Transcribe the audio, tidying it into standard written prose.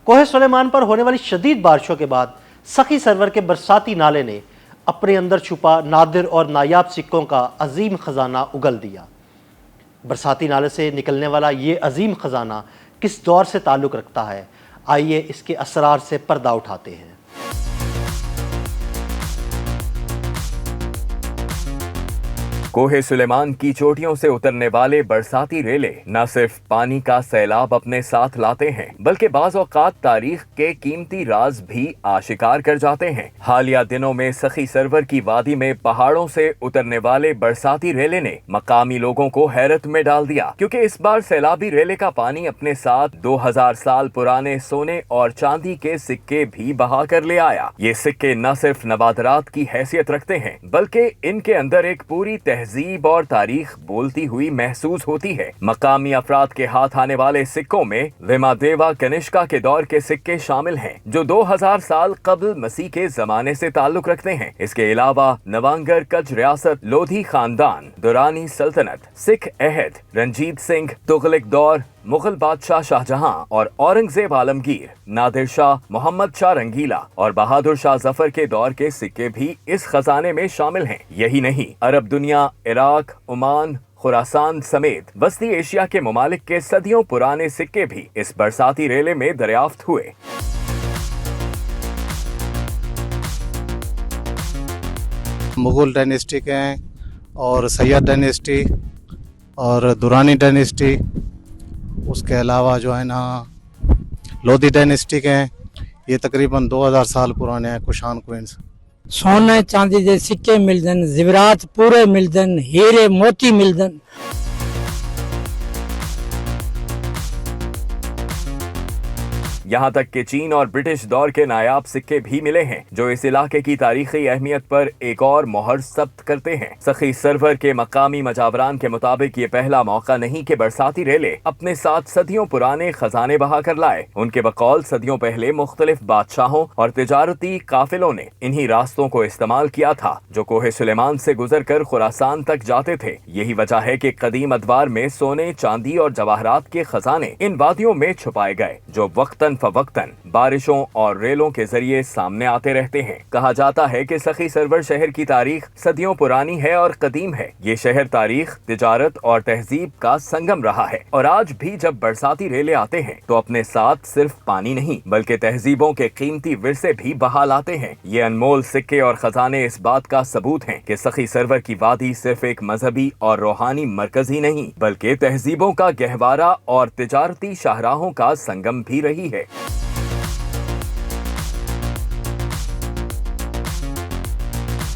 کوہ سلیمان پر ہونے والی شدید بارشوں کے بعد سخی سرور کے برساتی نالے نے اپنے اندر چھپا نادر اور نایاب سکوں کا عظیم خزانہ اگل دیا۔ برساتی نالے سے نکلنے والا یہ عظیم خزانہ کس دور سے تعلق رکھتا ہے؟ آئیے اس کے اسرار سے پردہ اٹھاتے ہیں۔ کوہ سلیمان کی چوٹیوں سے اترنے والے برساتی ریلے نہ صرف پانی کا سیلاب اپنے ساتھ لاتے ہیں بلکہ بعض اوقات تاریخ کے قیمتی راز بھی آشکار کر جاتے ہیں۔ حالیہ دنوں میں سخی سرور کی وادی میں پہاڑوں سے اترنے والے برساتی ریلے نے مقامی لوگوں کو حیرت میں ڈال دیا، کیونکہ اس بار سیلابی ریلے کا پانی اپنے ساتھ 2000 سال پرانے سونے اور چاندی کے سکے بھی بہا کر لے آیا۔ یہ سکے نہ صرف نوادرات کی حیثیت رکھتے ہیں بلکہ ان کے اندر ایک پوری تہذیب اور تاریخ بولتی ہوئی محسوس ہوتی ہے۔ مقامی افراد کے ہاتھ آنے والے سکوں میں ویمادیوا کنشکا کے دور کے سکے شامل ہیں جو 2000 سال قبل مسیح کے زمانے سے تعلق رکھتے ہیں۔ اس کے علاوہ نوانگر کچھ ریاست، لودھی خاندان، دورانی سلطنت، سکھ عہد، رنجیت سنگھ، تغلق دور، مغل بادشاہ شاہجہاں اور اورنگزیب عالمگیر، نادر شاہ، محمد شاہ رنگیلا اور بہادر شاہ ظفر کے دور کے سکے بھی اس خزانے میں شامل ہیں۔ یہی نہیں، عرب دنیا، عراق، عمان، خراسان سمیت وسطی ایشیا کے ممالک کے صدیوں پرانے سکے بھی اس برساتی ریلے میں دریافت ہوئے۔ مغل ڈائنیسٹی کے ہیں اور سید ڈائنیسٹی اور دورانی ڈائنیسٹی، اس کے علاوہ جو ہے نا لودھی ڈائنیسٹی کے ہیں۔ یہ تقریباً 2000 سال پرانے ہیں۔ کشان کوئنس سونے چاندی دے سکے ملدن، زیورات پورے ملدن، ہیرے موتی ملدن۔ یہاں تک کہ چین اور برٹش دور کے نایاب سکے بھی ملے ہیں جو اس علاقے کی تاریخی اہمیت پر ایک اور مہر ثبت کرتے ہیں۔ سخی سرور کے مقامی مجاوران کے مطابق یہ پہلا موقع نہیں کہ برساتی ریلے اپنے ساتھ صدیوں پرانے خزانے بہا کر لائے۔ ان کے بقول صدیوں پہلے مختلف بادشاہوں اور تجارتی قافلوں نے انہی راستوں کو استعمال کیا تھا جو کوہ سلیمان سے گزر کر خراسان تک جاتے تھے۔ یہی وجہ ہے کہ قدیم ادوار میں سونے، چاندی اور جواہرات کے خزانے ان وادیوں میں چھپائے گئے جو وقتاً فوقتاً بارشوں اور ریلوں کے ذریعے سامنے آتے رہتے ہیں۔ کہا جاتا ہے کہ سخی سرور شہر کی تاریخ صدیوں پرانی ہے اور قدیم ہے۔ یہ شہر تاریخ، تجارت اور تہذیب کا سنگم رہا ہے، اور آج بھی جب برساتی ریلے آتے ہیں تو اپنے ساتھ صرف پانی نہیں بلکہ تہذیبوں کے قیمتی ورثے بھی بہا لاتے ہیں۔ یہ انمول سکے اور خزانے اس بات کا ثبوت ہیں کہ سخی سرور کی وادی صرف ایک مذہبی اور روحانی مرکز ہی نہیں بلکہ تہذیبوں کا گہوارہ اور تجارتی شاہراہوں کا سنگم بھی رہی ہے۔